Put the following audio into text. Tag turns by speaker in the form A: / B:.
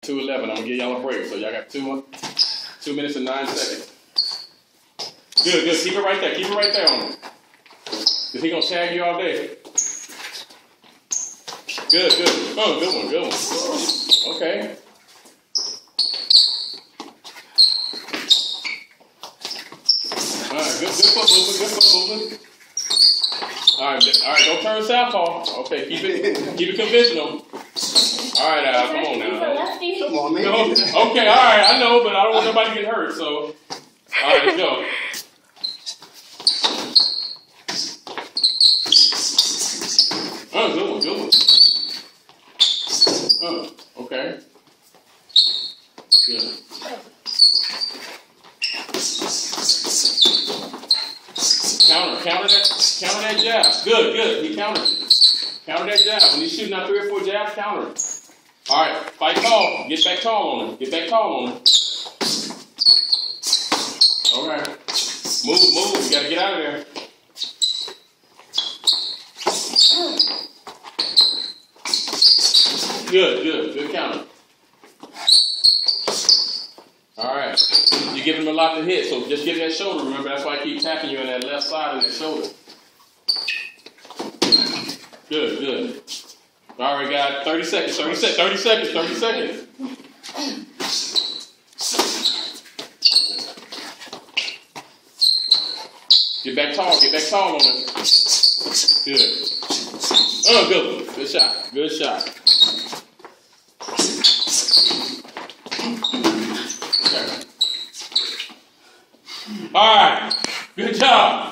A: 2:11. I'm gonna give y'all a break. So y'all got 2 minutes and 9 seconds. Good, good. Keep it right there. Keep it right there on him. Cause he gonna tag you all day. Good, good. Oh, good one, good one. Okay. All right, good foot movement, good foot movement. All right, don't turn southpaw. Okay, keep it conventional. All right, Al, come on now.
B: Come on, man.
A: No, okay, all right, I know, but I don't want nobody to get hurt, so. All right, let's go. Oh, good one, good one. Oh, okay. Good. Counter that jab. Good, good. He countered it. Counter that jab. When he's shooting out 3 or 4 jabs, counter it. All right, fight tall. Get back tall on him. Get back tall on him. All right. Move. You got to get out of there. Good counter. All right. You're giving him a lot to hit, so just give that shoulder. Remember, that's why I keep tapping you on that left side of that shoulder. Good. All right, guys. 30 seconds. Get back tall on him. Good. Oh, good one. Good shot. Okay. All right. Good job.